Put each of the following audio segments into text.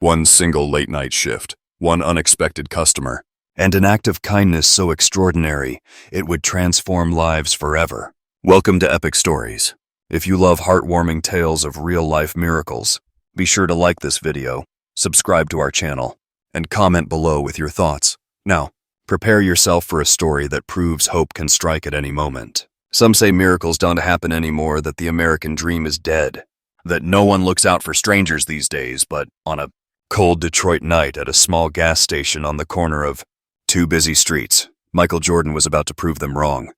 One single late-night shift, one unexpected customer, and an act of kindness so extraordinary it would transform lives forever. Welcome to Epic Stories. If you love heartwarming tales of real-life miracles, be sure to like this video, subscribe to our channel, and comment below with your thoughts. Now, prepare yourself for a story that proves hope can strike at any moment. Some say miracles don't happen anymore, that the American dream is dead, that no one looks out for strangers these days, but on a cold Detroit night at a small gas station on the corner of two busy streets, Michael Jordan was about to prove them wrong.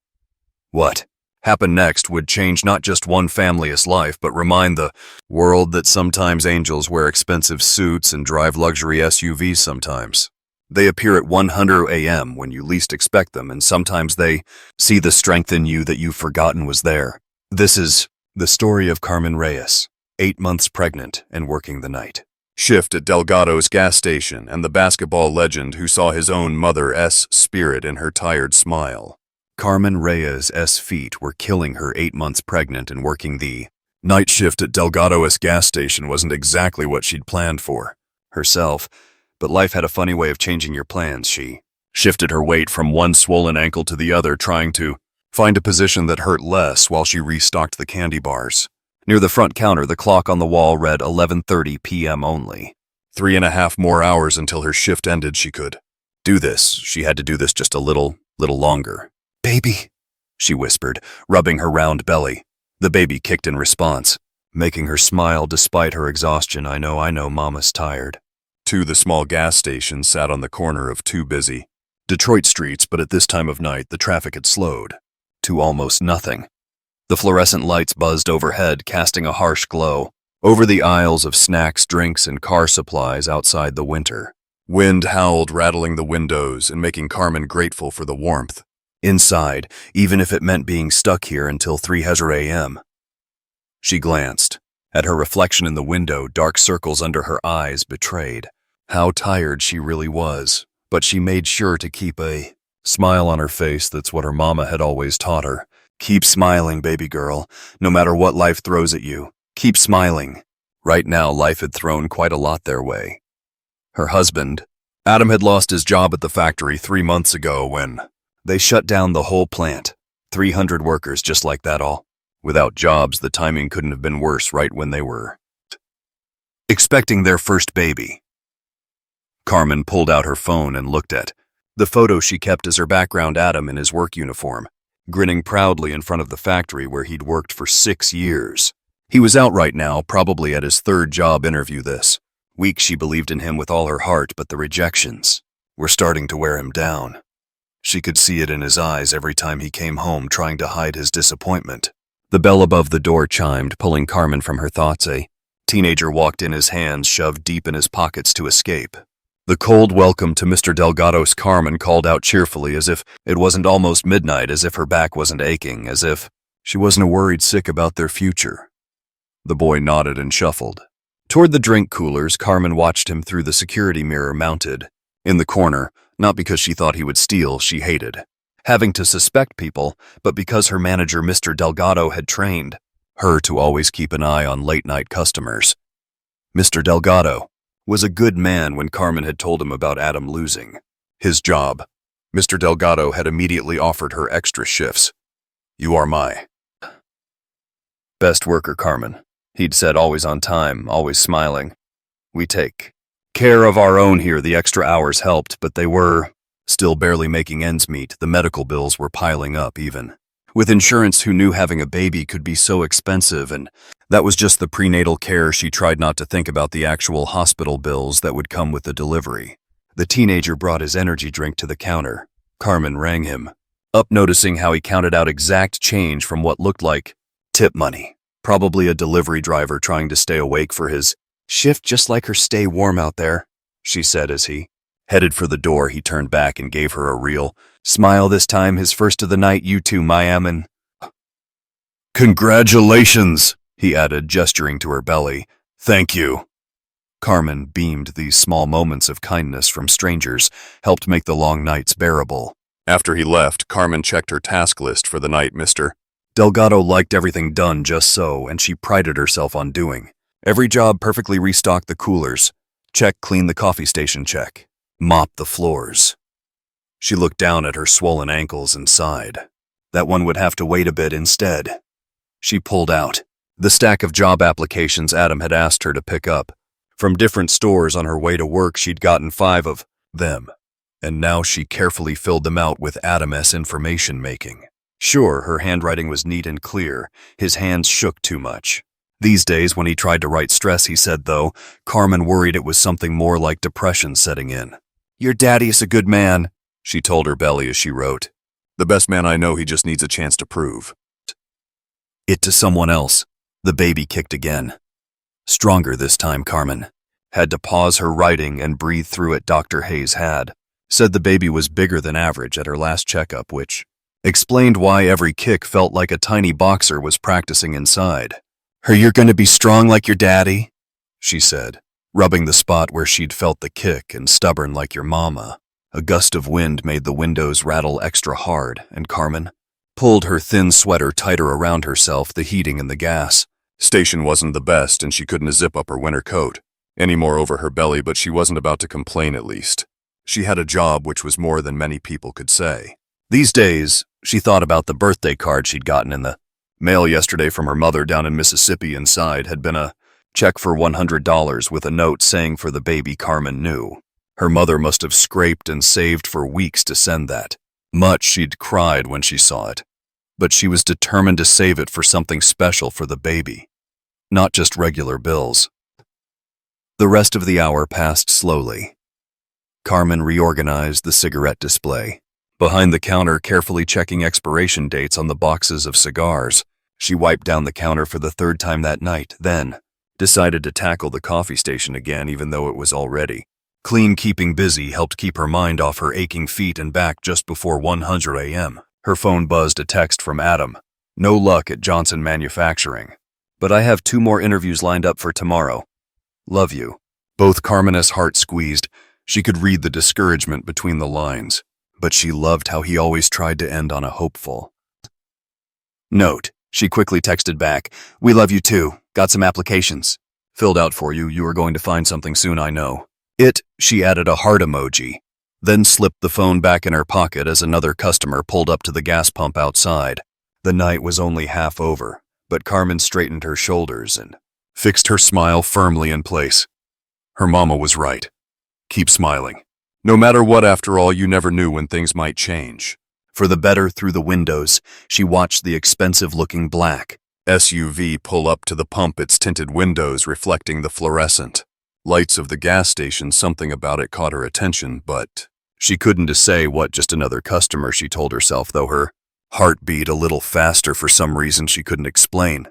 What happened next would change not just one family's life, but remind the world that sometimes angels wear expensive suits and drive luxury SUVs sometimes. They appear at 100 a.m. when you least expect them, and sometimes they see the strength in you that you've forgotten was there. This is the story of Carmen Reyes, 8 months pregnant and working the night shift at Delgado's gas station, and the basketball legend who saw his own mother's spirit in her tired smile. Carmen Reyes' feet were killing her 8 months pregnant, and working the night shift at Delgado's gas station wasn't exactly what she'd planned for herself, but life had a funny way of changing your plans. She shifted her weight from one swollen ankle to the other, trying to find a position that hurt less while she restocked the candy bars. Near the front counter, the clock on the wall read 11:30 p.m. only. 3.5 more hours until her shift ended. She could do this. She had to do this just a little longer. "Baby," she whispered, rubbing her round belly. The baby kicked in response, making her smile despite her exhaustion. I know, Mama's tired." The small gas station sat on the corner of two busy Detroit streets, but at this time of night, the traffic had slowed to almost nothing. The fluorescent lights buzzed overhead, casting a harsh glow over the aisles of snacks, drinks, and car supplies outside. The winter wind howled, rattling the windows and making Carmen grateful for the warmth inside, even if it meant being stuck here until 3:00 a.m. She glanced at her reflection in the window. Dark circles under her eyes betrayed how tired she really was, but she made sure to keep a smile on her face. That's what her mama had always taught her. Keep smiling, baby girl, no matter what life throws at you. Keep smiling. Right now, life had thrown quite a lot their way. Her husband, Adam, had lost his job at the factory 3 months ago when they shut down the whole plant. 300 workers just like that, all without jobs. The timing couldn't have been worse, right when they were expecting their first baby. Carmen pulled out her phone and looked at the photo she kept as her background. Adam in his work uniform, grinning proudly in front of the factory where he'd worked for 6 years. He was out right now, probably at his 3rd job interview this week. She believed in him with all her heart, but the rejections were starting to wear him down. She could see it in his eyes every time he came home, trying to hide his disappointment. The bell above the door chimed, pulling Carmen from her thoughts. A teenager walked in, his hands shoved deep in his pockets to escape. "The cold welcome to Mr. Delgado's," Carmen called out cheerfully, as if it wasn't almost midnight, as if her back wasn't aching, as if she wasn't worried sick about their future. The boy nodded and shuffled toward the drink coolers. Carmen watched him through the security mirror mounted in the corner, not because she thought he would steal. She hated having to suspect people, but because her manager, Mr. Delgado, had trained her to always keep an eye on late-night customers. Mr. Delgado was a good man. When Carmen had told him about Adam losing his job, Mr. Delgado had immediately offered her extra shifts. "You are my best worker, Carmen," he'd said, always on time, always smiling. "We take care of our own here." The extra hours helped, but they were still barely making ends meet. The medical bills were piling up, even with insurance, who knew having a baby could be so expensive, and that was just the prenatal care. She tried not to think about the actual hospital bills that would come with the delivery. The teenager brought his energy drink to the counter. Carmen rang him up, noticing how he counted out exact change from what looked like tip money. Probably a delivery driver trying to stay awake for his shift. "Just like her, stay warm out there," she said as he headed for the door. He turned back and gave her a real smile, this time his first of the night. "You too, Miami." "Congratulations," he added, gesturing to her belly. "Thank you." Carmen beamed. These small moments of kindness from strangers helped make the long nights bearable. After he left, Carmen checked her task list for the night. Mr. Delgado liked everything done just so, and she prided herself on doing every job perfectly. Restocked the coolers, Check, clean the coffee station, check. Mop the floors. She looked down at her swollen ankles and sighed. That one would have to wait a bit instead. She pulled out the stack of job applications Adam had asked her to pick up. From different stores on her way to work, she'd gotten 5 of them, and now she carefully filled them out with Adam's information making. Sure, her handwriting was neat and clear. His hands shook too much. These days, when he tried to write stress, he said, though, Carmen worried it was something more like depression setting in. "Your daddy is a good man," she told her belly as she wrote. "The best man I know, he just needs a chance to prove it to someone else." The baby kicked again. Stronger this time, Carmen had to pause her writing and breathe through it. Dr. Hayes had said the baby was bigger than average at her last checkup, which explained why every kick felt like a tiny boxer was practicing inside. "You're gonna be strong like your daddy," she said, rubbing the spot where she'd felt the kick, "and stubborn like your mama." A gust of wind made the windows rattle extra hard, and Carmen pulled her thin sweater tighter around herself. The heating and the gas station wasn't the best, and she couldn't zip up her winter coat any more over her belly, but she wasn't about to complain. At least she had a job, which was more than many people could say. These days, she thought about the birthday card she'd gotten in the mail yesterday from her mother down in Mississippi. Inside had been a check for $100 with a note saying for the baby Carmen knew. Her mother must have scraped and saved for weeks to send that much. She'd cried when she saw it, but she was determined to save it for something special for the baby, not just regular bills. The rest of the hour passed slowly. Carmen reorganized the cigarette display behind the counter, carefully checking expiration dates on the boxes of cigars. She wiped down the counter for the 3rd time that night, then decided to tackle the coffee station again, even though it was already clean. Keeping busy helped keep her mind off her aching feet and back. Just before 100 a.m., her phone buzzed. A text from Adam. "No luck at Johnson Manufacturing, but I have 2 more interviews lined up for tomorrow. Love you." Both Carmen's heart squeezed. She could read the discouragement between the lines, but she loved how he always tried to end on a hopeful note. She quickly texted back, "We love you too. Got some applications filled out for you. You are going to find something soon, I know it." She added a heart emoji, then slipped the phone back in her pocket as another customer pulled up to the gas pump outside. The night was only half over, but Carmen straightened her shoulders and fixed her smile firmly in place. Her mama was right. Keep smiling. No matter what, after all, you never knew when things might change for the better. Through the windows, she watched the expensive-looking black SUV pull up to the pump, its tinted windows reflecting the fluorescent lights of the gas station. Something about it caught her attention, but she couldn't say what. Just another customer, she told herself, though her heart beat a little faster for some reason she couldn't explain.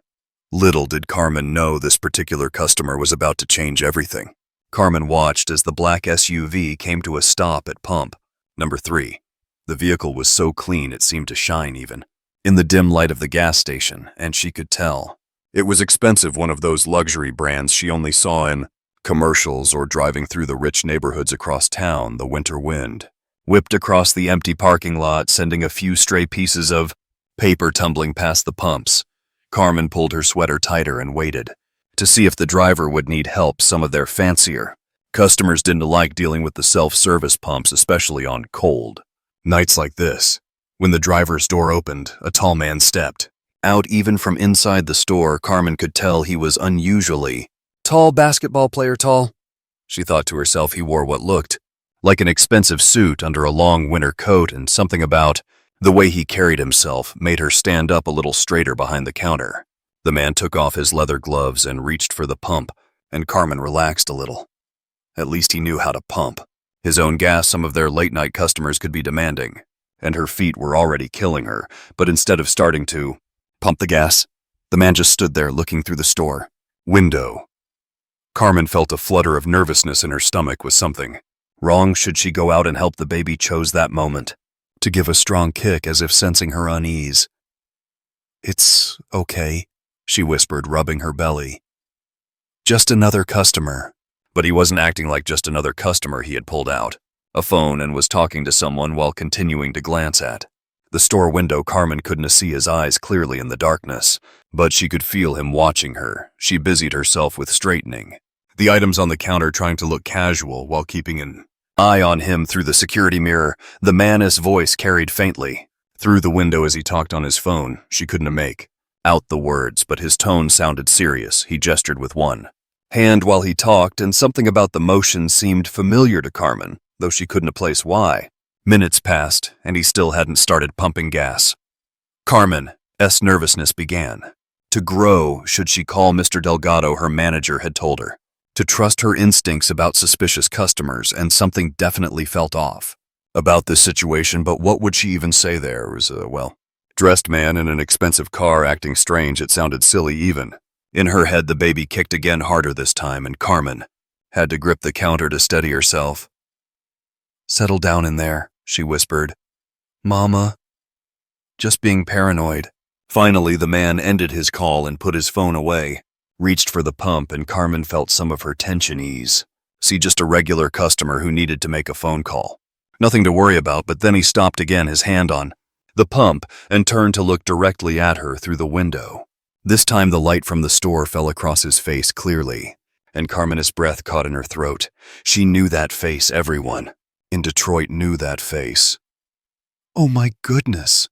Little did Carmen know this particular customer was about to change everything. Carmen watched as the black SUV came to a stop at pump number 3. The vehicle was so clean it seemed to shine even in the dim light of the gas station, and she could tell it was expensive, one of those luxury brands she only saw in commercials or driving through the rich neighborhoods across town. The winter wind whipped across the empty parking lot, sending a few stray pieces of paper tumbling past the pumps. Carmen pulled her sweater tighter and waited to see if the driver would need help. Some of their fancier customers didn't like dealing with the self-service pumps, especially on cold nights like this. When the driver's door opened, a tall man stepped out. Even from inside the store, Carmen could tell he was unusually tall. Basketball player tall, she thought to herself. He wore what looked like an expensive suit under a long winter coat, and something about the way he carried himself made her stand up a little straighter behind the counter. The man took off his leather gloves and reached for the pump, and Carmen relaxed a little. At least he knew how to pump his own gas. Some of their late-night customers could be demanding, and her feet were already killing her. But instead of starting to pump the gas, the man just stood there looking through the store window. Carmen felt a flutter of nervousness in her stomach. Was something wrong? Should she go out and help the baby? Chose that moment to give a strong kick, as if sensing her unease. "It's okay," she whispered, rubbing her belly. "Just another customer." But he wasn't acting like just another customer. He had pulled out a phone and was talking to someone while continuing to glance at the store window. Carmen couldn't see his eyes clearly in the darkness, but she could feel him watching her. She busied herself with straightening the items on the counter trying to look casual while keeping an eye on him through the security mirror. The man's voice carried faintly through the window as he talked on his phone. She couldn't make out the words, but his tone sounded serious. He gestured with one hand while he talked, and something about the motion seemed familiar to Carmen, though she couldn't place why. Minutes passed, and he still hadn't started pumping gas. Carmen's nervousness began to grow. Should she call Mr. Delgado? Her manager had told her to trust her instincts about suspicious customers, and something definitely felt off about this situation, but what would she even say? There was a, dressed man in an expensive car acting strange. It sounded silly even. In her head, the baby kicked again, harder this time, and Carmen had to grip the counter to steady herself. "Settle down in there," she whispered. "Mama, just being paranoid." Finally, the man ended his call and put his phone away, reached for the pump, and Carmen felt some of her tension ease. See, just a regular customer who needed to make a phone call. Nothing to worry about, but then he stopped again, his hand on the pump, and turned to look directly at her through the window. This time the light from the store fell across his face clearly, and Carmen's breath caught in her throat. She knew that face. Everyone in Detroit knew that face. "Oh my goodness,"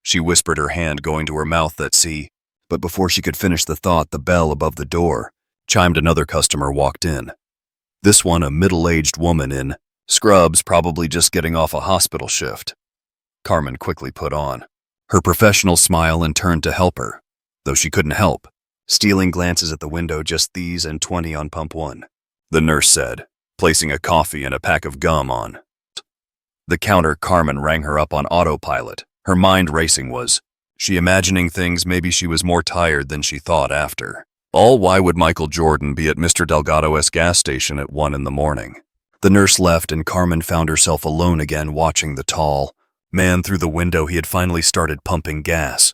she whispered, her hand going to her mouth. But before she could finish the thought, the bell above the door chimed. Another customer walked in. This one, a middle-aged woman in scrubs, probably just getting off a hospital shift. Carmen quickly put on her professional smile and turned to help her, though she couldn't help stealing glances at the window. "Just these and 20 on pump 1, the nurse said, placing a coffee and a pack of gum on the counter. Carmen rang her up on autopilot. Her mind racing. Was she imagining things? Maybe she was more tired than she thought after all. Why would Michael Jordan be at Mr. Delgado's gas station at 1 in the morning? The nurse left, and Carmen found herself alone again, watching the tall man through the window. He had finally started pumping gas.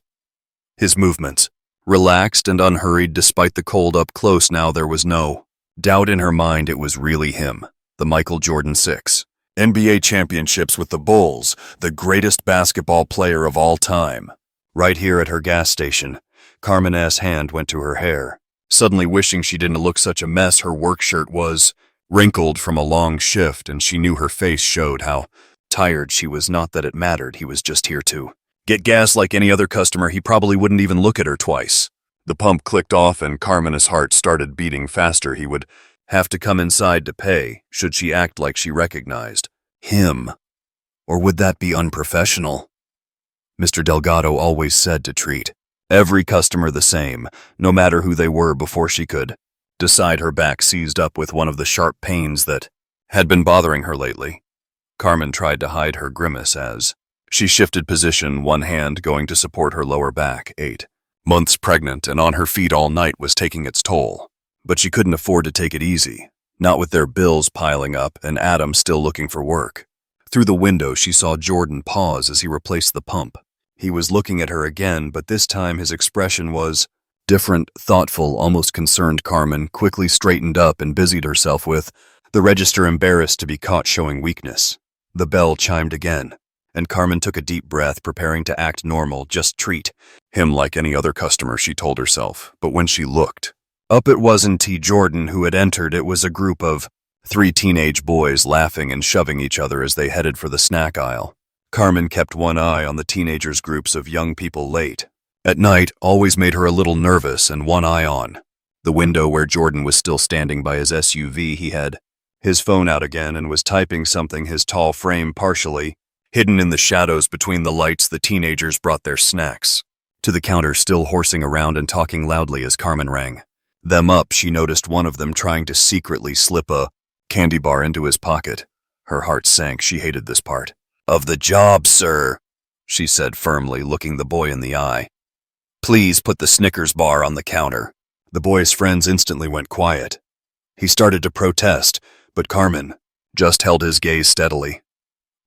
His movements relaxed and unhurried despite the cold up close. Now there was no doubt in her mind. It was really him, the Michael Jordan 6 NBA championships with the Bulls, the greatest basketball player of all time. Right here at her gas station, Carmen's hand went to her hair, suddenly wishing she didn't look such a mess. Her work shirt was wrinkled from a long shift, and she knew her face showed how tired she was. Not that it mattered. He was just here to get gas like any other customer. He probably wouldn't even look at her twice. The pump clicked off, and Carmen's heart started beating faster. He would have to come inside to pay. Should she act like she recognized him? Or would that be unprofessional? Mr. Delgado always said to treat every customer the same, no matter who they were. Before she could decide, her back seized up with one of the sharp pains that had been bothering her lately. Carmen tried to hide her grimace as she shifted position, one hand going to support her lower back. 8 months pregnant and on her feet all night was taking its toll. But she couldn't afford to take it easy, not with their bills piling up and Adam still looking for work. Through the window, she saw Jordan pause as he replaced the pump. He was looking at her again, but this time his expression was different, thoughtful, almost concerned. Carmen quickly straightened up and busied herself with the register, embarrassed to be caught showing weakness. The bell chimed again, and Carmen took a deep breath, preparing to act normal. Just treat him like any other customer, she told herself. But when she looked up, it wasn't Jordan who had entered. It was a group of 3 teenage boys laughing and shoving each other as they headed for the snack aisle. Carmen kept one eye on the teenagers. Groups of young people late at night always made her a little nervous, and one eye on the window where Jordan was still standing by his SUV. He had his phone out again and was typing something, his tall frame partially hidden in the shadows between the lights. The teenagers brought their snacks to the counter, still horsing around and talking loudly. As Carmen rang them up, she noticed one of them trying to secretly slip a candy bar into his pocket. Her heart sank. She hated this part of the job. "Sir," she said firmly, looking the boy in the eye, "please put the Snickers bar on the counter." The boy's friends instantly went quiet. He started to protest, but Carmen just held his gaze steadily.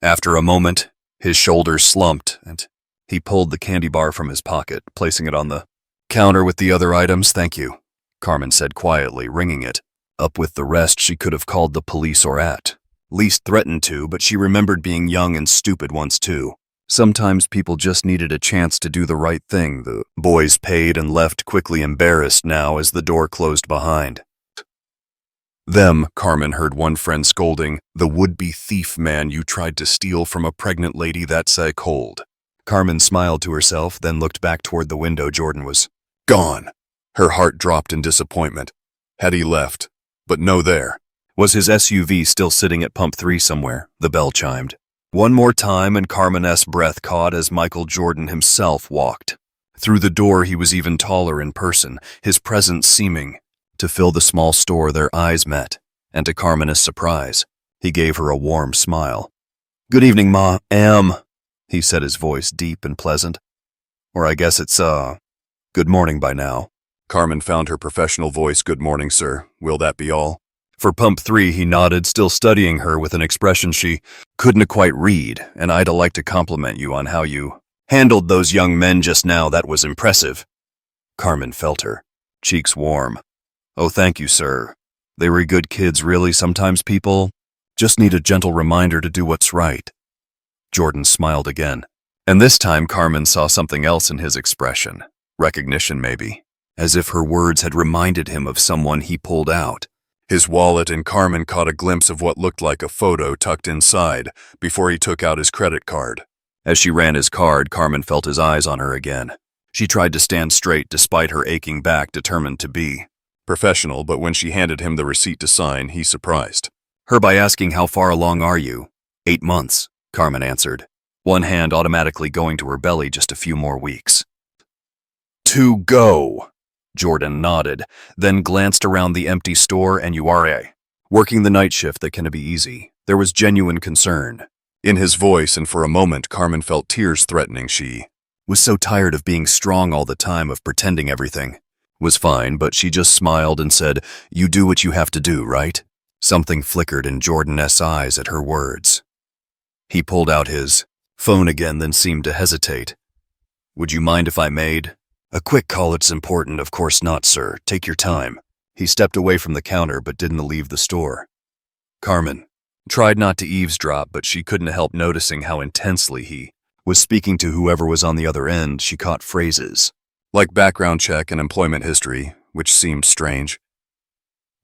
After a moment, his shoulders slumped, and he pulled the candy bar from his pocket, placing it on the counter with the other items. "Thank you," Carmen said quietly, ringing it up with the rest. She could have called the police or at least threatened to, but she remembered being young and stupid once too. Sometimes people just needed a chance to do the right thing. The boys paid and left quickly, embarrassed now as the door closed behind Them, Carmen heard one friend scolding, the would-be thief man you tried to steal from a pregnant lady that's cold. Carmen smiled to herself, then looked back toward the window. Jordan was gone. Her heart dropped in disappointment. Had he left? But no there. Was his SUV still sitting at pump 3 somewhere? The bell chimed. One more time and Carmen's breath caught as Michael Jordan himself walked. Through the door he was even taller in person, his presence seeming to fill the small store. Their eyes met, and to Carmen's surprise, he gave her a warm smile. "Good evening, Ma. He said, his voice deep and pleasant. Or I guess it's, good morning by now." Carmen found her professional voice. "Good morning, sir. Will that be all?" For pump 3, he nodded, still studying her with an expression she couldn't quite read. "And I'd like to compliment you on how you handled those young men just now. That was impressive." Carmen felt her cheeks warm. "Oh, thank you, sir. They were good kids, really. Sometimes people just need a gentle reminder to do what's right." Jordan smiled again, and this time Carmen saw something else in his expression. Recognition, maybe, as if her words had reminded him of someone he pulled out his wallet, and Carmen caught a glimpse of what looked like a photo tucked inside before he took out his credit card. As she ran his card, Carmen felt his eyes on her again. She tried to stand straight despite her aching back, determined to be professional, but when she handed him the receipt to sign, he surprised her by asking, "How far along are you?" 8 months, Carmen answered, one hand automatically going to her belly. "Just a few more weeks." "To go." Jordan nodded, then glanced around the empty store. "And you are working the night shift? That can be easy." There was genuine concern in his voice, and for a moment Carmen felt tears threatening. She was so tired of being strong all the time, of pretending everything was fine, but she just smiled and said, "You do what you have to do, right?" Something flickered in Jordan's eyes at her words. He pulled out his phone again, then seemed to hesitate. "Would you mind if I made a quick call? It's important." "Of course not, sir. Take your time." He stepped away from the counter but didn't leave the store. Carmen tried not to eavesdrop, but she couldn't help noticing how intensely he was speaking to whoever was on the other end. She caught phrases like background check and employment history, which seemed strange.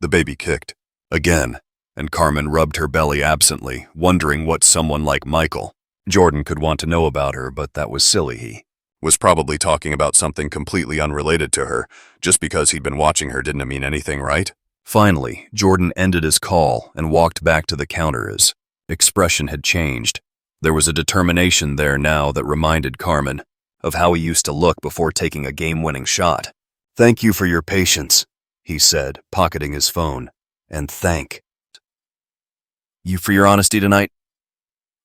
The baby kicked again, and Carmen rubbed her belly absently, wondering what someone like Michael Jordan could want to know about her, but that was silly. He was probably talking about something completely unrelated to her. Just because he'd been watching her didn't mean anything, right? Finally, Jordan ended his call and walked back to the counter. His expression had changed. There was a determination there now that reminded Carmen of how he used to look before taking a game-winning shot. "Thank you for your patience," he said, pocketing his phone. "And thank you for your honesty tonight."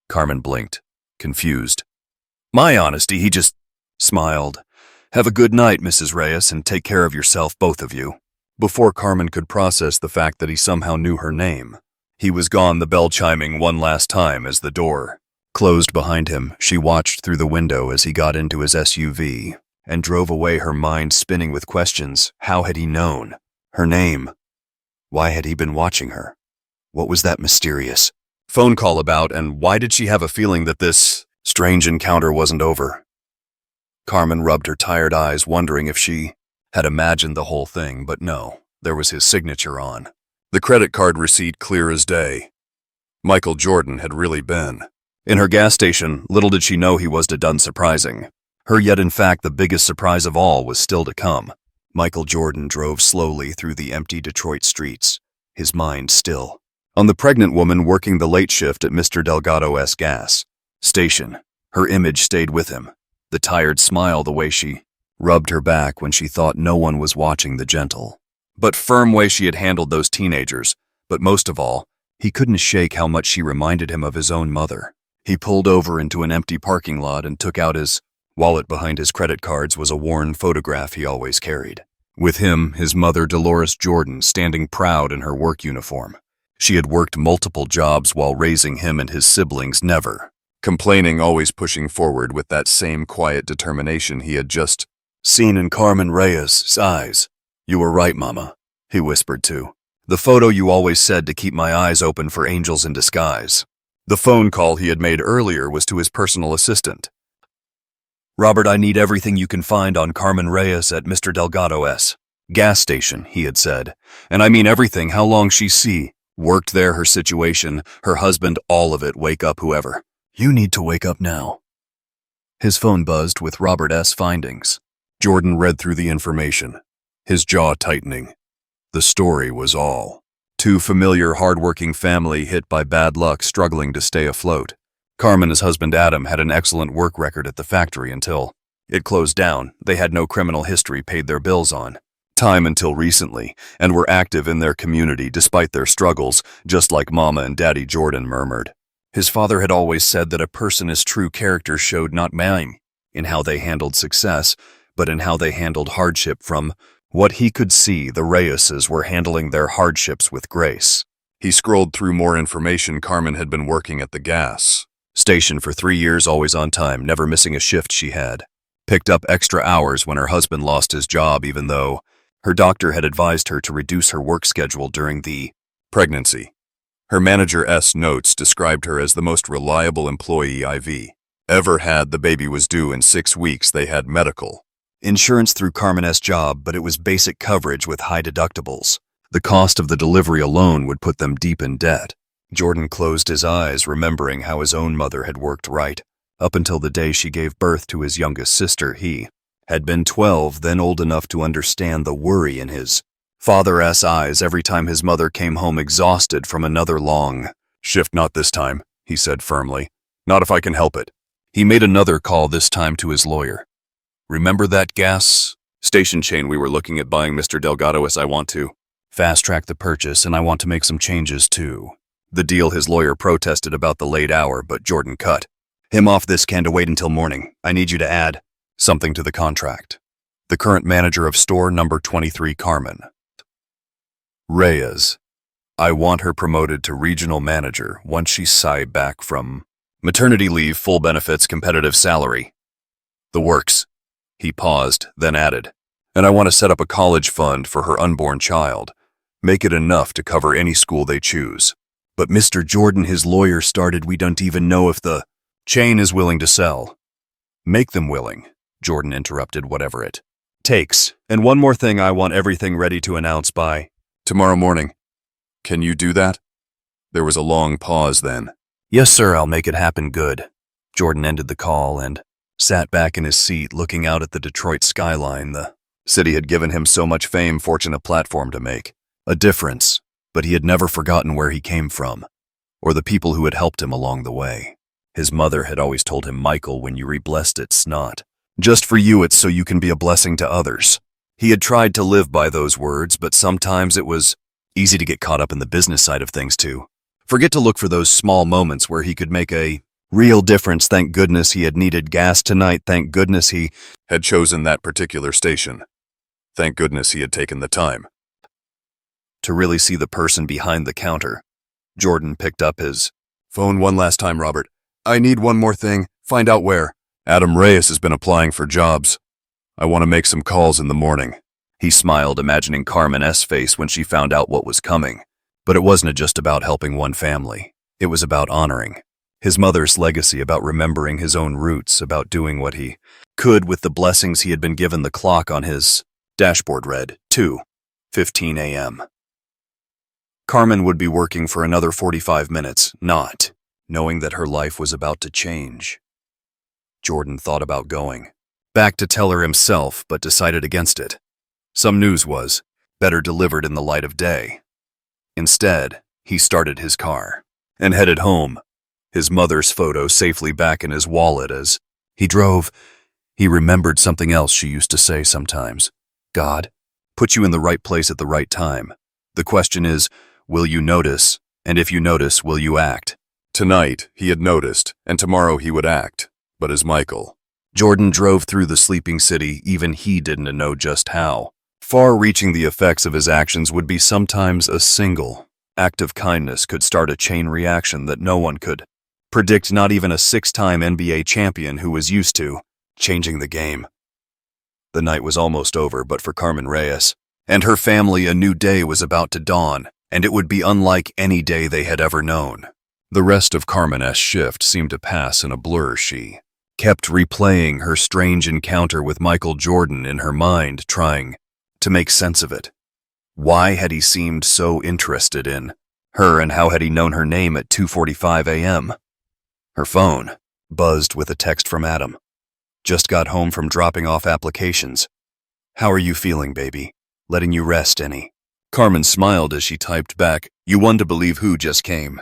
Carmen blinked, confused. "My honesty?" He just smiled. "Have a good night, Mrs. Reyes, and take care of yourself, both of you." Before Carmen could process the fact that he somehow knew her name, he was gone, the bell chiming one last time as the door closed behind him. She watched through the window as he got into his SUV and drove away, her mind spinning with questions. How had he known her name? Why had he been watching her? What was that mysterious phone call about, and why did she have a feeling that this strange encounter wasn't over? Carmen rubbed her tired eyes, wondering if she had imagined the whole thing, but no, there was his signature on the credit card receipt, clear as day. Michael Jordan had really been in her gas station. Little did she know he was done surprising her, yet in fact the biggest surprise of all was still to come. Michael Jordan drove slowly through the empty Detroit streets, his mind still on the pregnant woman working the late shift at Mr. Delgado's gas station. Her image stayed with him, the tired smile, the way she rubbed her back when she thought no one was watching, the gentle but firm way she had handled those teenagers. But most of all, he couldn't shake how much she reminded him of his own mother. He pulled over into an empty parking lot and took out his wallet. Behind his credit cards was a worn photograph he always carried. With him, his mother, Dolores Jordan, standing proud in her work uniform. She had worked multiple jobs while raising him and his siblings, never complaining, always pushing forward with that same quiet determination he had just seen in Carmen Reyes' eyes. "You were right, Mama," he whispered too. "The photo you always said to keep my eyes open for angels in disguise." The phone call he had made earlier was to his personal assistant. "Robert, I need everything you can find on Carmen Reyes at Mr. Delgado's." Gas station, he had said. And I mean everything, how long she see. Worked there, her situation, her husband, all of it, wake up whoever. You need to wake up now. His phone buzzed with Robert S. findings. Jordan read through the information, his jaw tightening. The story was all. Two familiar, hard-working family hit by bad luck struggling to stay afloat. Carmen's husband Adam had an excellent work record at the factory until it closed down. They had no criminal history paid their bills on time until recently, and were active in their community despite their struggles, just like Mama and Daddy Jordan murmured. His father had always said that a person's true character showed not in how they handled success, but in how they handled hardship. From what he could see, the Reyeses were handling their hardships with grace. He scrolled through more information. Carmen had been working at the gas station for 3 years, always on time, never missing a shift she had. Picked up extra hours when her husband lost his job, even though her doctor had advised her to reduce her work schedule during the pregnancy. Her manager's notes described her as the most reliable employee I've ever had. The baby was due in 6 weeks. They had medical insurance through Carmen's job, but it was basic coverage with high deductibles. The cost of the delivery alone would put them deep in debt. Jordan closed his eyes, remembering how his own mother had worked right up until the day she gave birth to his youngest sister. He had been 12, then old enough to understand the worry in his father's eyes every time his mother came home exhausted from another long shift. Not this time, he said firmly. Not if I can help it. He made another call, this time to his lawyer. Remember that gas station chain we were looking at buying, Mr. Delgado? I want to fast-track the purchase, and I want to make some changes too. The deal. His lawyer protested about the late hour, but Jordan cut him off. This can wait until morning. I need you to add something to the contract. The current manager of store number 23, Carmen Reyes. I want her promoted to regional manager once she's back from maternity leave, full benefits, competitive salary. The works. He paused, then added, and I want to set up a college fund for her unborn child. Make it enough to cover any school they choose. But Mr. Jordan, his lawyer started, we don't even know if the chain is willing to sell. Make them willing, Jordan interrupted, whatever it takes. And one more thing, I want everything ready to announce by tomorrow morning. Can you do that? There was a long pause then. Yes, sir, I'll make it happen. Good. Jordan ended the call and sat back in his seat, looking out at the Detroit skyline. The city had given him so much fame, fortune, a platform to make a difference, but he had never forgotten where he came from, or the people who had helped him along the way. His mother had always told him, Michael, when you re-blessed, it's not just for you, it's so you can be a blessing to others. He had tried to live by those words, but sometimes it was easy to get caught up in the business side of things too. Forget to look for those small moments where he could make a real difference. Thank goodness he had needed gas tonight. Thank goodness he had chosen that particular station. Thank goodness he had taken the time to really see the person behind the counter. Jordan picked up his phone one last time. Robert, I need one more thing. Find out where Adam Reyes has been applying for jobs. I want to make some calls in the morning. He smiled, imagining Carmen's face when she found out what was coming. But it wasn't just about helping one family. It was about honoring his mother's legacy, about remembering his own roots, about doing what he could with the blessings he had been given. The clock on his dashboard read 2:15 a.m. Carmen would be working for another 45 minutes, not knowing that her life was about to change. Jordan thought about going back to tell her himself, but decided against it. Some news was better delivered in the light of day. Instead, he started his car and headed home, his mother's photo safely back in his wallet. As he drove, he remembered something else she used to say sometimes. God put you in the right place at the right time. The question is, will you notice? And if you notice, will you act? Tonight, he had noticed, and tomorrow he would act. But as Michael Jordan drove through the sleeping city, even he didn't know just how far-reaching the effects of his actions would be. Sometimes a single act of kindness could start a chain reaction that no one could predict, not even a 6-time NBA champion who was used to changing the game. The night was almost over, but for Carmen Reyes and her family, a new day was about to dawn, and it would be unlike any day they had ever known. The rest of Carmen's shift seemed to pass in a blur. She kept replaying her strange encounter with Michael Jordan in her mind, trying to make sense of it. Why had he seemed so interested in her, and how had he known her name at 2:45 a.m.? Her phone buzzed with a text from Adam. Just got home from dropping off applications. How are you feeling, baby? Letting you rest any? Carmen smiled as she typed back, you won to believe who just came.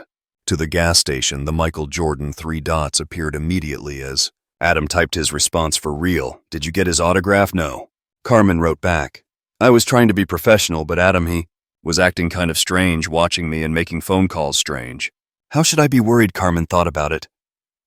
To the gas station, the Michael Jordan 3 dots appeared immediately as Adam typed his response for real. Did you get his autograph? No. Carmen wrote back, I was trying to be professional, but Adam, he was acting kind of strange, watching me and making phone calls strange. How should I be worried? Carmen thought about it.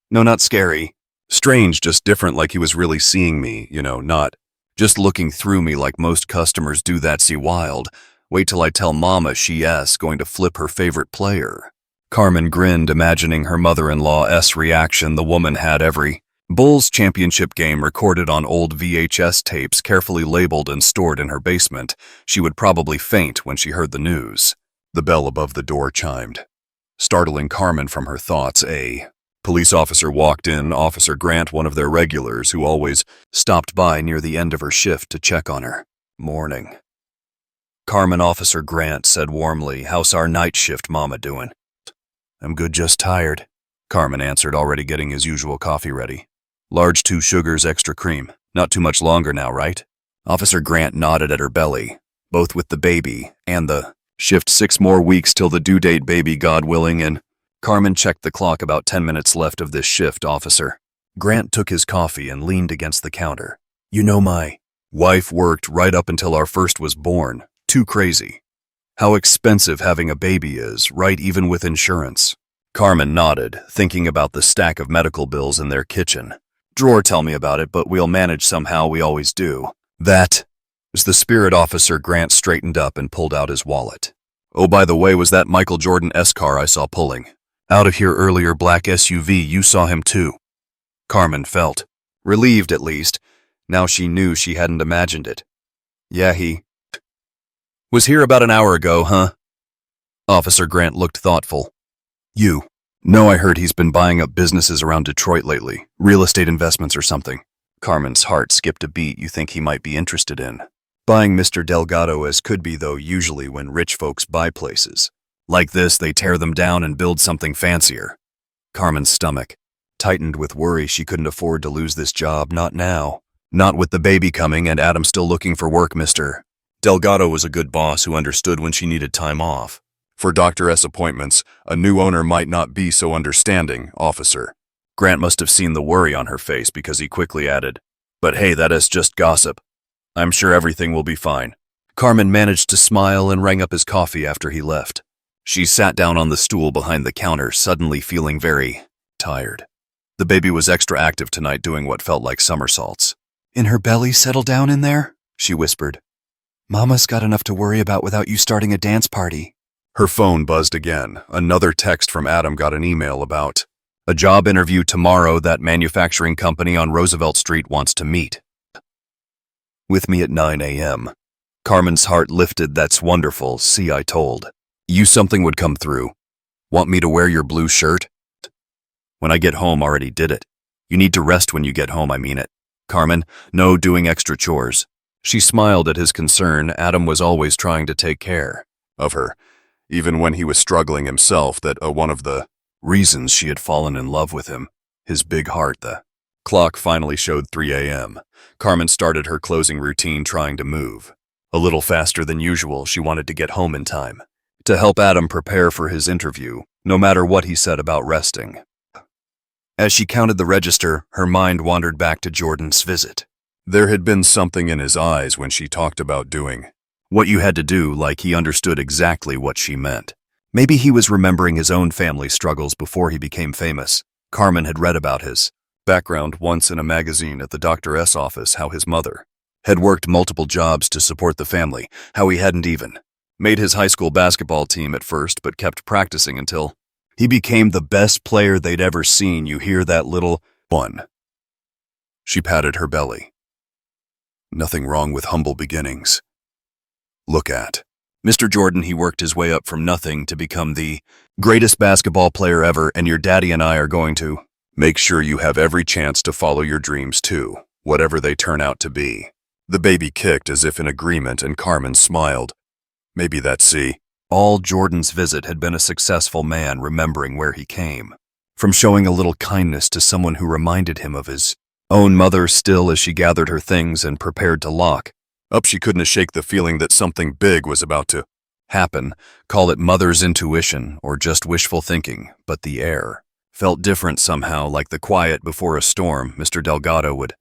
No, not scary. Strange, just different, like he was really seeing me, not just looking through me like most customers do. That's wild. Wait till I tell Mama she's going to flip her favorite player. Carmen grinned, imagining her mother-in-law's reaction. The woman had every Bulls championship game recorded on old VHS tapes, carefully labeled and stored in her basement. She would probably faint when she heard the news. The bell above the door chimed, startling Carmen from her thoughts. A police officer walked in, Officer Grant, one of their regulars who always stopped by near the end of her shift to check on her. Morning. Carmen, Officer Grant said warmly, how's our night shift mama doing? I'm good, just tired, Carmen answered, already getting his usual coffee ready. Large 2 sugars, extra cream. Not too much longer now, right? Officer Grant nodded at her belly, both with the baby and the shift. 6 more weeks till the due date, baby, God willing, and Carmen checked the clock. About 10 minutes left of this shift, Officer Grant took his coffee and leaned against the counter. My wife worked right up until our first was born. Too crazy. How expensive having a baby is, right, even with insurance. Carmen nodded, thinking about the stack of medical bills in their kitchen drawer. Tell me about it, but we'll manage somehow, we always do. That was the spirit. Officer Grant straightened up and pulled out his wallet. Oh, by the way, was that Michael Jordan's car I saw pulling out of here earlier, black SUV, you saw him too? Carmen felt relieved, at least. Now she knew she hadn't imagined it. Yeah, he was here about an hour ago, huh? Officer Grant looked thoughtful. No, I heard he's been buying up businesses around Detroit lately. Real estate investments or something. Carmen's heart skipped a beat. You think he might be interested in buying Mr. Delgado? As could be, though. Usually when rich folks buy places like this, they tear them down and build something fancier. Carmen's stomach tightened with worry. She couldn't afford to lose this job. Not now. Not with the baby coming and Adam still looking for work. Mr. Delgado was a good boss who understood when she needed time off. For Dr. S appointments, a new owner might not be so understanding, Officer Grant must have seen the worry on her face because he quickly added, but hey, that is just gossip. I'm sure everything will be fine. Carmen managed to smile and rang up his coffee after he left. She sat down on the stool behind the counter, suddenly feeling very tired. The baby was extra active tonight, doing what felt like somersaults. In her belly, settle down in there, she whispered. Mama's got enough to worry about without you starting a dance party. Her phone buzzed again. Another text from Adam. Got an email about a job interview tomorrow. That manufacturing company on Roosevelt Street wants to meet with me at 9 a.m. Carmen's heart lifted. That's wonderful. See, I told you something would come through. Want me to wear your blue shirt? When I get home, already did it. You need to rest when you get home, I mean it. Carmen, no doing extra chores. She smiled at his concern. Adam was always trying to take care of her, even when he was struggling himself. That one of the reasons she had fallen in love with him. His big heart. The clock finally showed 3 a.m. Carmen started her closing routine, trying to move a little faster than usual. She wanted to get home in time to help Adam prepare for his interview, no matter what he said about resting. As she counted the register, her mind wandered back to Jordan's visit. There had been something in his eyes when she talked about doing what you had to do, like he understood exactly what she meant. Maybe he was remembering his own family struggles before he became famous. Carmen had read about his background once in a magazine at the Dr. S office, how his mother had worked multiple jobs to support the family, how he hadn't even made his high school basketball team at first, but kept practicing until he became the best player they'd ever seen. You hear that, little one? She patted her belly. Nothing wrong with humble beginnings. Look at Mr. Jordan. He worked his way up from nothing to become the greatest basketball player ever, and your daddy and I are going to make sure you have every chance to follow your dreams too, whatever they turn out to be. The baby kicked as if in agreement, and Carmen smiled. Maybe that's see. All Jordan's visit had been a successful man remembering where he came. From showing a little kindness to someone who reminded him of his own mother still as she gathered her things and prepared to lock up, she couldn't shake the feeling that something big was about to happen. Call it mother's intuition or just wishful thinking, but the air felt different somehow, like the quiet before a storm. Mr. Delgado would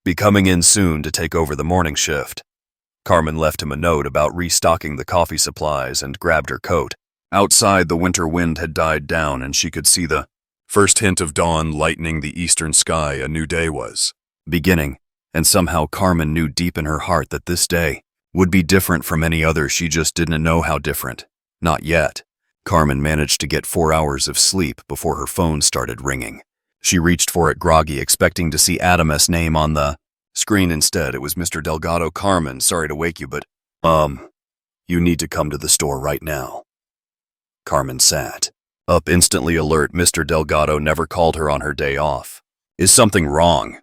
be coming in soon to take over the morning shift. Carmen left him a note about restocking the coffee supplies and grabbed her coat. Outside, the winter wind had died down, and she could see the first hint of dawn lightening the eastern sky. A new day was beginning, and somehow Carmen knew deep in her heart that this day would be different from any other. She just didn't know how different. Not yet. Carmen managed to get 4 hours of sleep before her phone started ringing. She reached for it groggy, expecting to see Adam's name on the screen. Instead, it was Mr. Delgado. Carmen, sorry to wake you, but, you need to come to the store right now. Carmen sat up, instantly alert. Mr. Delgado never called her on her day off. Is something wrong?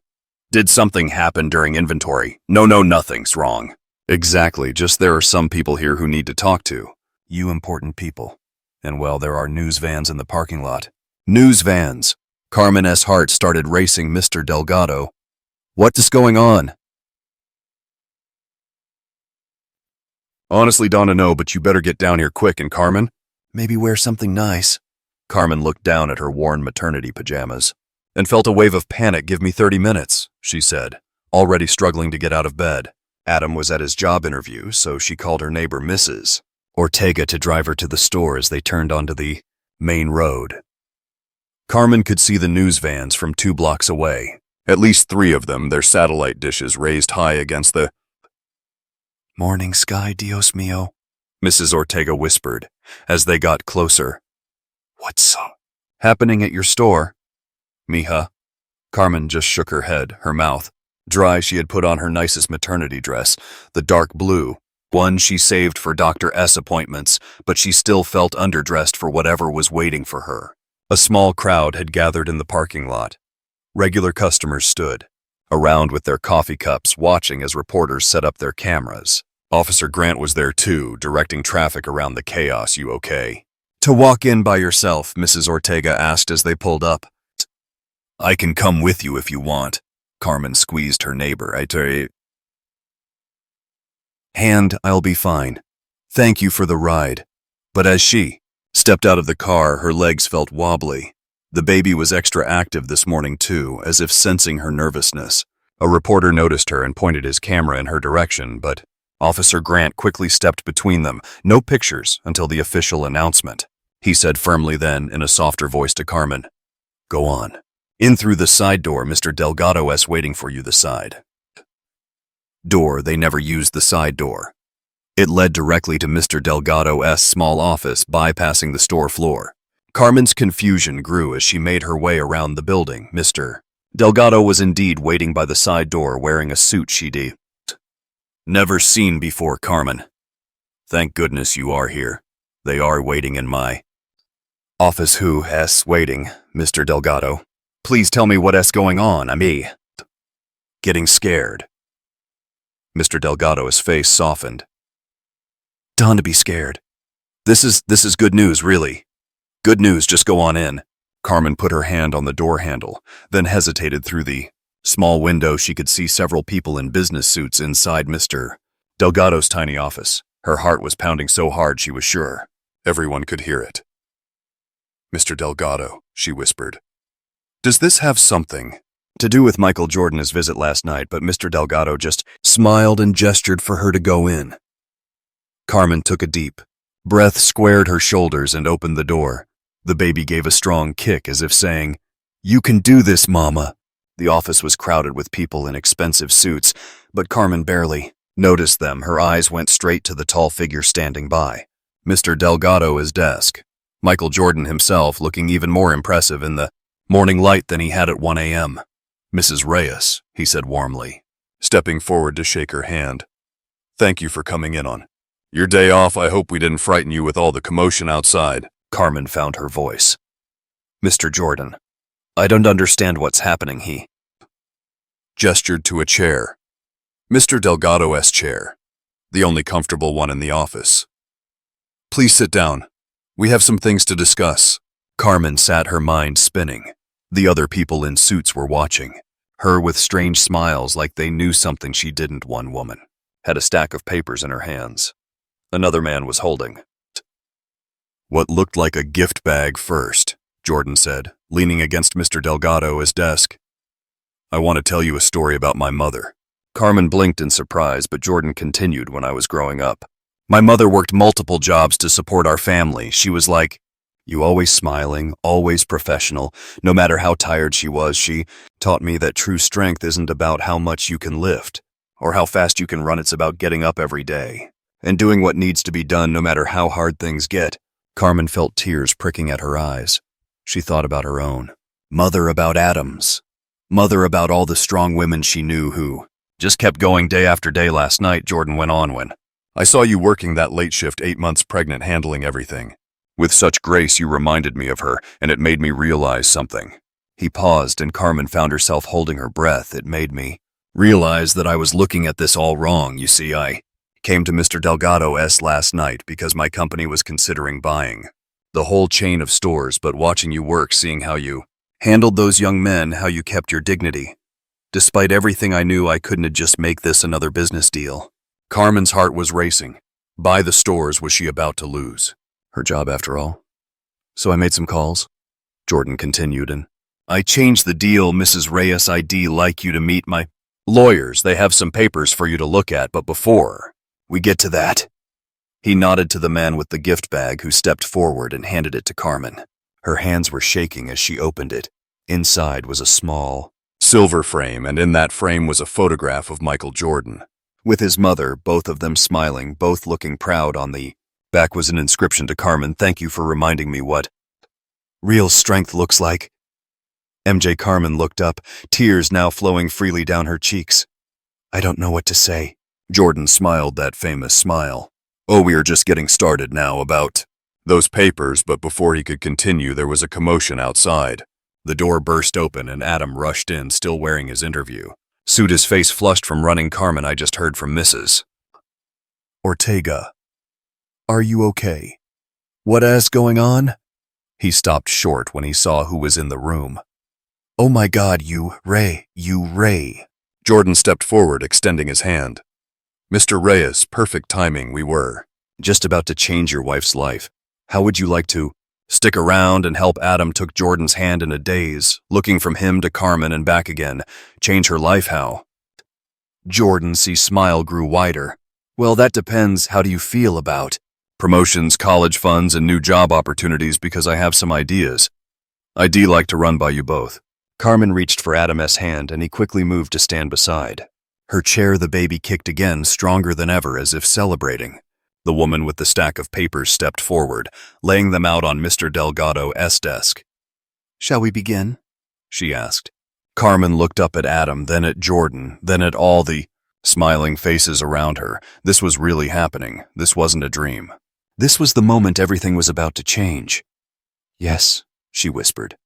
Did something happen during inventory? No, nothing's wrong. Exactly, just there are some people here who need to talk to. You important people. And well, there are news vans in the parking lot. News vans. Carmen's heart started racing. Mr. Delgado. What is going on? Honestly, don't know, but you better get down here quick. And Carmen? Maybe wear something nice. Carmen looked down at her worn maternity pajamas and felt a wave of panic. Give me 30 minutes, she said, already struggling to get out of bed. Adam was at his job interview, so she called her neighbor Mrs. Ortega to drive her to the store as they turned onto the main road. Carmen could see the news vans from 2 blocks away, at least 3 of them, their satellite dishes raised high against the morning sky. Dios mío, Mrs. Ortega whispered as they got closer. What's happening at your store? Mija. Carmen just shook her head, her mouth dry. She had put on her nicest maternity dress, the dark blue one she saved for Dr. S appointments, but she still felt underdressed for whatever was waiting for her. A small crowd had gathered in the parking lot. Regular customers stood around with their coffee cups, watching as reporters set up their cameras. Officer Grant was there too, directing traffic around the chaos. You okay to walk in by yourself? Mrs. Ortega asked as they pulled up. I can come with you if you want. Carmen squeezed her neighbor. I'll be fine. Thank you for the ride. But as she stepped out of the car, her legs felt wobbly. The baby was extra active this morning too, as if sensing her nervousness. A reporter noticed her and pointed his camera in her direction, but Officer Grant quickly stepped between them. No pictures until the official announcement, he said firmly, then in a softer voice to Carmen. Go on. In through the side door. Mr. Delgado's waiting for you. The side door. They never used the side door. It led directly to Mr. Delgado's small office, bypassing the store floor. Carmen's confusion grew as she made her way around the building. Mr. Delgado was indeed waiting by the side door, wearing a suit she'd never seen before. Carmen, thank goodness you are here. They are waiting in my office. Who's waiting? Mr. Delgado. Please tell me what's going on. I'm getting scared. Mr. Delgado's face softened. Don't be scared. This is good news, really. Good news, just go on in. Carmen put her hand on the door handle, then hesitated. Through the small window, she could see several people in business suits inside Mr. Delgado's tiny office. Her heart was pounding so hard she was sure everyone could hear it. Mr. Delgado, she whispered. Does this have something to do with Michael Jordan's visit last night? But Mr. Delgado just smiled and gestured for her to go in. Carmen took a deep breath, squared her shoulders, and opened the door. The baby gave a strong kick as if saying, You can do this, Mama. The office was crowded with people in expensive suits, but Carmen barely noticed them. Her eyes went straight to the tall figure standing by Mr. Delgado's desk. Michael Jordan himself, looking even more impressive in the morning light than he had at 1 a.m. Mrs. Reyes, he said warmly, stepping forward to shake her hand. Thank you for coming in on your day off. I hope we didn't frighten you with all the commotion outside. Carmen found her voice. Mr. Jordan, I don't understand what's happening. He gestured to a chair. Mr. Delgado's chair, the only comfortable one in the office. Please sit down. We have some things to discuss. Carmen sat, her mind spinning. The other people in suits were watching, her with strange smiles like they knew something she didn't. One woman had a stack of papers in her hands. Another man was holding what looked like a gift bag. First, Jordan said, leaning against Mr. Delgado's desk. I want to tell you a story about my mother. Carmen blinked in surprise, but Jordan continued. When I was growing up, my mother worked multiple jobs to support our family. She was like you, always smiling, always professional. No matter how tired she was, she taught me that true strength isn't about how much you can lift or how fast you can run. It's about getting up every day and doing what needs to be done no matter how hard things get. Carmen felt tears pricking at her eyes. She thought about her own mother, about Adam's mother, about all the strong women she knew who just kept going day after day. Last night, Jordan went on, when I saw you working that late shift, 8 months pregnant, handling everything with such grace, you reminded me of her, and it made me realize something. He paused, and Carmen found herself holding her breath. It made me realize that I was looking at this all wrong. You see, I came to Mr. Delgado's last night because my company was considering buying the whole chain of stores, but watching you work, seeing how you handled those young men, how you kept your dignity. Despite everything, I knew I couldn't just make this another business deal. Carmen's heart was racing. Buy the stores, was she about to lose her job after all? So I made some calls, Jordan continued, and I changed the deal. Mrs. Reyes, I'd like you to meet my lawyers. They have some papers for you to look at, but before we get to that, he nodded to the man with the gift bag, who stepped forward and handed it to Carmen. Her hands were shaking as she opened it. Inside was a small silver frame, and in that frame was a photograph of Michael Jordan with his mother, both of them smiling, both looking proud. On the back was an inscription to Carmen: thank you for reminding me what real strength looks like. MJ. Carmen looked up, tears now flowing freely down her cheeks. I don't know what to say. Jordan smiled that famous smile. Oh, we are just getting started now about those papers. But before he could continue, there was a commotion outside. The door burst open and Adam rushed in, still wearing his interview suit, his face flushed from running. Carmen, I just heard from Mrs. Ortega. Are you okay? What is going on? He stopped short when he saw who was in the room. Oh my God, you Ray. Jordan stepped forward, extending his hand. Mr. Reyes, perfect timing. We were just about to change your wife's life. How would you like to stick around and help? Adam took Jordan's hand in a daze, looking from him to Carmen and back again. Change her life, how? Jordan's smile grew wider. Well, that depends. How do you feel about promotions, college funds, and new job opportunities? Because I have some ideas I'd like to run by you both. Carmen reached for Adam's hand, and he quickly moved to stand beside her chair. The baby kicked again, stronger than ever, as if celebrating. The woman with the stack of papers stepped forward, laying them out on Mr. Delgado's desk. Shall we begin? She asked. Carmen looked up at Adam, then at Jordan, then at all the smiling faces around her. This was really happening. This wasn't a dream. This was the moment everything was about to change. Yes, she whispered.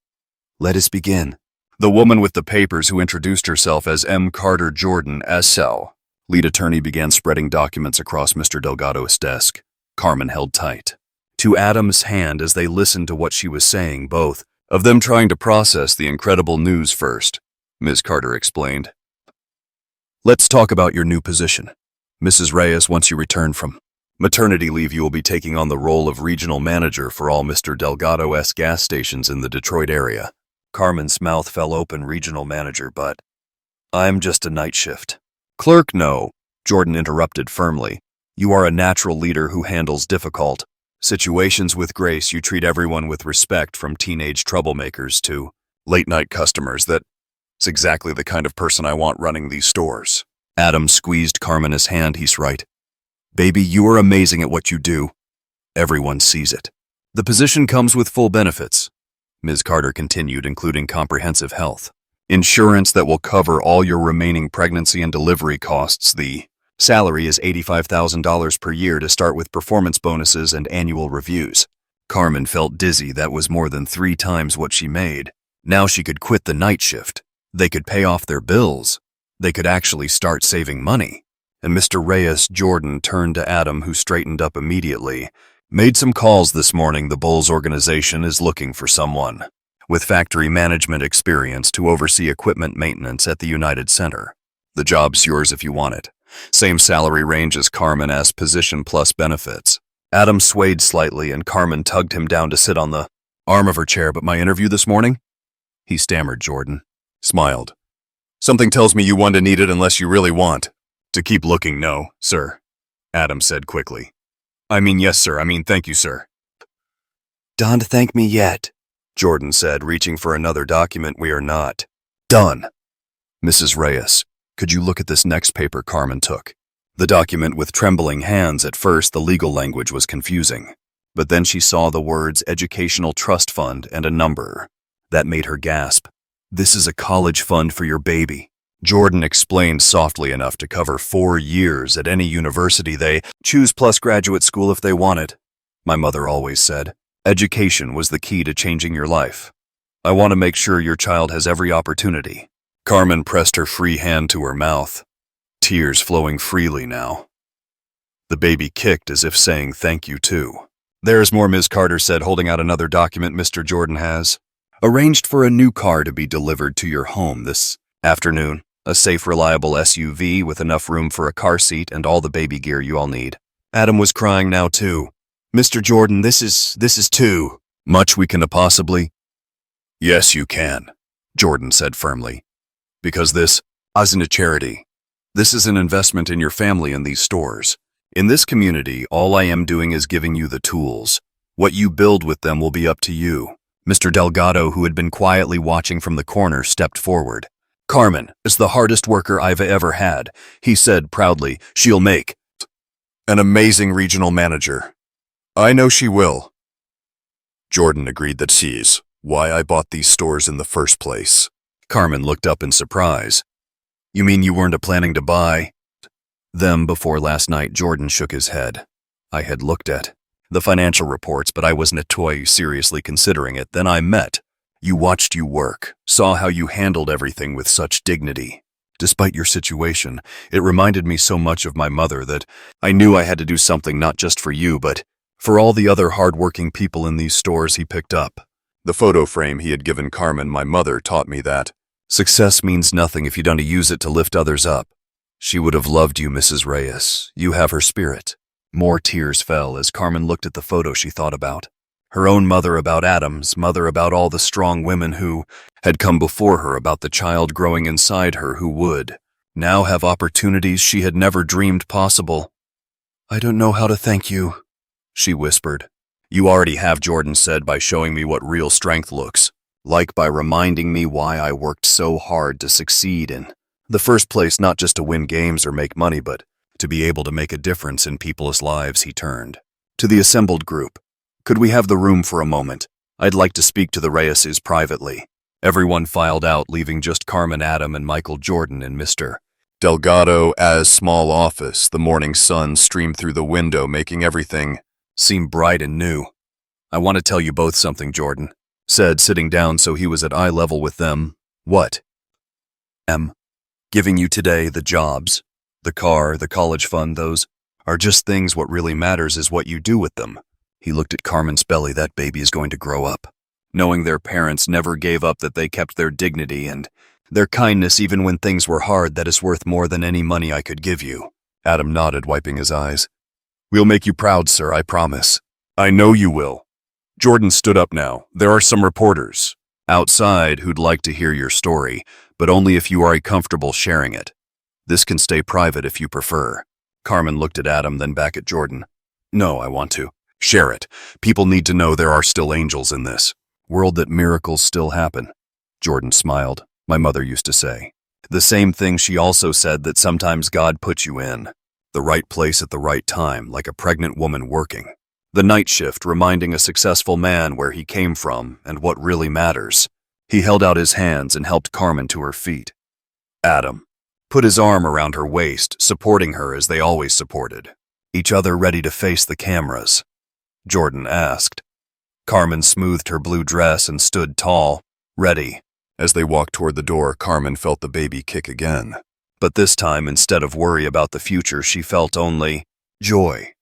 Let us begin. The woman with the papers, who introduced herself as M. Carter Jordan, S.L., lead attorney, began spreading documents across Mr. Delgado's desk. Carmen held tight to Adam's hand as they listened to what she was saying, both of them trying to process the incredible news. First, Ms. Carter explained. Let's talk about your new position. Mrs. Reyes, once you return from maternity leave, you will be taking on the role of regional manager for all Mr. Delgado's gas stations in the Detroit area. Carmen's mouth fell open. Regional manager, but I'm just a night shift clerk. No, Jordan interrupted firmly. You are a natural leader who handles difficult situations with grace. You treat everyone with respect, from teenage troublemakers to late-night customers. That's exactly the kind of person I want running these stores. Adam squeezed Carmen's hand. He's right. Baby, you are amazing at what you do. Everyone sees it. The position comes with full benefits, Ms. Carter continued, including comprehensive health insurance that will cover all your remaining pregnancy and delivery costs. The salary is $85,000 per year to start, with performance bonuses and annual reviews. Carmen felt dizzy. That was more than 3 times what she made. Now she could quit the night shift. They could pay off their bills. They could actually start saving money. And Mr. Reyes Jordan turned to Adam, who straightened up immediately. Made some calls this morning. The Bulls organization is looking for someone with factory management experience to oversee equipment maintenance at the United Center. The job's yours if you want it. Same salary range as Carmen's position plus benefits. Adam swayed slightly and Carmen tugged him down to sit on the arm of her chair. But my interview this morning? He stammered. Jordan smiled. Something tells me you want to need it unless you really want to keep looking. No, sir, Adam said quickly. I mean, yes, sir. I mean, thank you, sir. Don't thank me yet, Jordan said, reaching for another document. We are not done. Mrs. Reyes, could you look at this next paper? Carmen took the document with trembling hands. At first, the legal language was confusing, but then she saw the words Educational Trust Fund and a number. That made her gasp. This is a college fund for your baby. Jordan explained softly enough to cover 4 years at any university they choose plus graduate school if they want it. My mother always said, education was the key to changing your life. I want to make sure your child has every opportunity. Carmen pressed her free hand to her mouth, tears flowing freely now. The baby kicked as if saying thank you too. There's more, Ms. Carter said, holding out another document. Mr. Jordan has arranged for a new car to be delivered to your home this afternoon. A safe, reliable SUV with enough room for a car seat and all the baby gear you all need. Adam was crying now too. Mr. Jordan, this is too much. We can possibly. Yes, you can, Jordan said firmly. Because this isn't a charity. This is an investment in your family and these stores. In this community, all I am doing is giving you the tools. What you build with them will be up to you. Mr. Delgado, who had been quietly watching from the corner, stepped forward. Carmen is the hardest worker I've ever had, he said proudly. She'll make an amazing regional manager. I know she will. Jordan agreed that she's why I bought these stores in the first place. Carmen looked up in surprise. You mean you weren't planning to buy them before last night? Jordan shook his head. I had looked at the financial reports, but I wasn't seriously considering it. Then I met you, watched you work, saw how you handled everything with such dignity. Despite your situation, it reminded me so much of my mother that I knew I had to do something not just for you, but for all the other hard-working people in these stores. He picked up the photo frame he had given Carmen. My mother taught me that success means nothing if you don't use it to lift others up. She would have loved you, Mrs. Reyes. You have her spirit. More tears fell as Carmen looked at the photo she thought about. Her own mother, about Adam's mother, about all the strong women who had come before her, about the child growing inside her who would now have opportunities she had never dreamed possible. I don't know how to thank you, she whispered. You already have, Jordan said, by showing me what real strength looks like, by reminding me why I worked so hard to succeed in the first place, not just to win games or make money, but to be able to make a difference in people's lives. He turned to the assembled group. Could we have the room for a moment? I'd like to speak to the Reyeses privately. Everyone filed out, leaving just Carmen, Adam, and Michael Jordan in Mr. Delgado's small office. The morning sun streamed through the window, making everything seem bright and new. I want to tell you both something, Jordan said, sitting down so he was at eye level with them. What? Giving you today, the jobs, the car, the college fund, those are just things. What really matters is what you do with them. He looked at Carmen's belly. That baby is going to grow up knowing their parents never gave up, that they kept their dignity and their kindness even when things were hard. That is worth more than any money I could give you. Adam nodded, wiping his eyes. We'll make you proud, sir, I promise. I know you will. Jordan stood up now. There are some reporters outside who'd like to hear your story, but only if you are comfortable sharing it. This can stay private if you prefer. Carmen looked at Adam, then back at Jordan. No, I want to share it. People need to know there are still angels in this world, that miracles still happen. Jordan smiled. My mother used to say the same thing. She also said that sometimes God puts you in the right place at the right time, like a pregnant woman working the night shift, reminding a successful man where he came from and what really matters. He held out his hands and helped Carmen to her feet. Adam put his arm around her waist, supporting her as they always supported each other, ready to face the cameras. Jordan asked. Carmen smoothed her blue dress and stood tall, ready. As they walked toward the door, Carmen felt the baby kick again. But this time, instead of worry about the future, she felt only joy.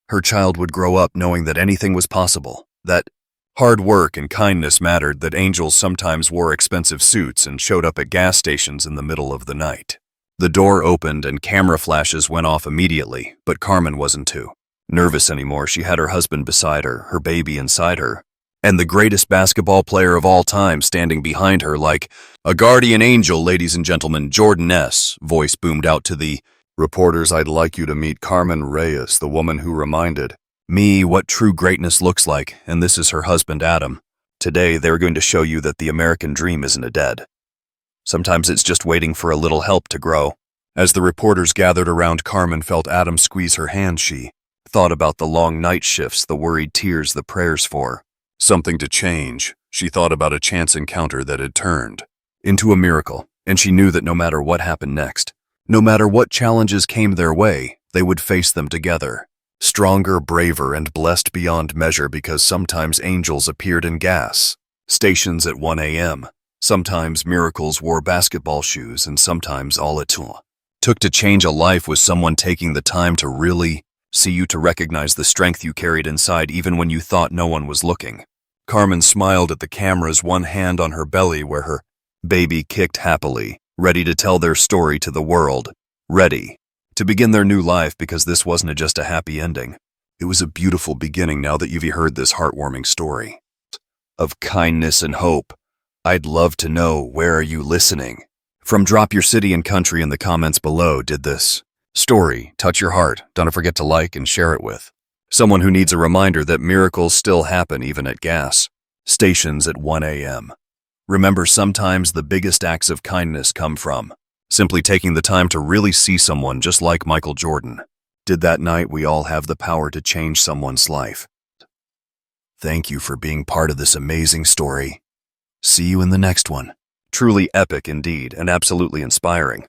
Her child would grow up knowing that anything was possible, that hard work and kindness mattered, that angels sometimes wore expensive suits and showed up at gas stations in the middle of the night. The door opened and camera flashes went off immediately, but Carmen wasn't too nervous anymore. She had her husband beside her baby inside her, and the greatest basketball player of all time standing behind her like a guardian angel. "Ladies and gentlemen, Jordan's voice boomed out to the reporters. "I'd like you to meet Carmen Reyes, the woman who reminded me what true greatness looks like, and this is her husband, Adam. Today, they're going to show you that the American dream isn't a dead. Sometimes it's just waiting for a little help to grow." As the reporters gathered around, Carmen felt Adam squeeze her hand. She thought about the long night shifts, the worried tears, the prayers for something to change. She thought about a chance encounter that had turned into a miracle, and she knew that no matter what happened next, no matter what challenges came their way, they would face them together. Stronger, braver, and blessed beyond measure, because sometimes angels appeared in gas stations at 1 a.m. Sometimes miracles wore basketball shoes, and sometimes all it took to change a life was someone taking the time to really see you, to recognize the strength you carried inside even when you thought no one was looking. Carmen smiled at the cameras, one hand on her belly where her baby kicked happily, ready to tell their story to the world, ready to begin their new life, because this wasn't just a happy ending. It was a beautiful beginning. Now that you've heard this heartwarming story of kindness and hope, I'd love to know, where are you listening from? Drop your city and country in the comments below. Did this story touch your heart? Don't forget to like and share it with someone who needs a reminder that miracles still happen even at gas stations at 1 a.m. Remember, sometimes the biggest acts of kindness come from simply taking the time to really see someone, just like Michael Jordan did that night. We all have the power to change someone's life. Thank you for being part of this amazing story. See you in the next one. Truly epic indeed, and absolutely inspiring.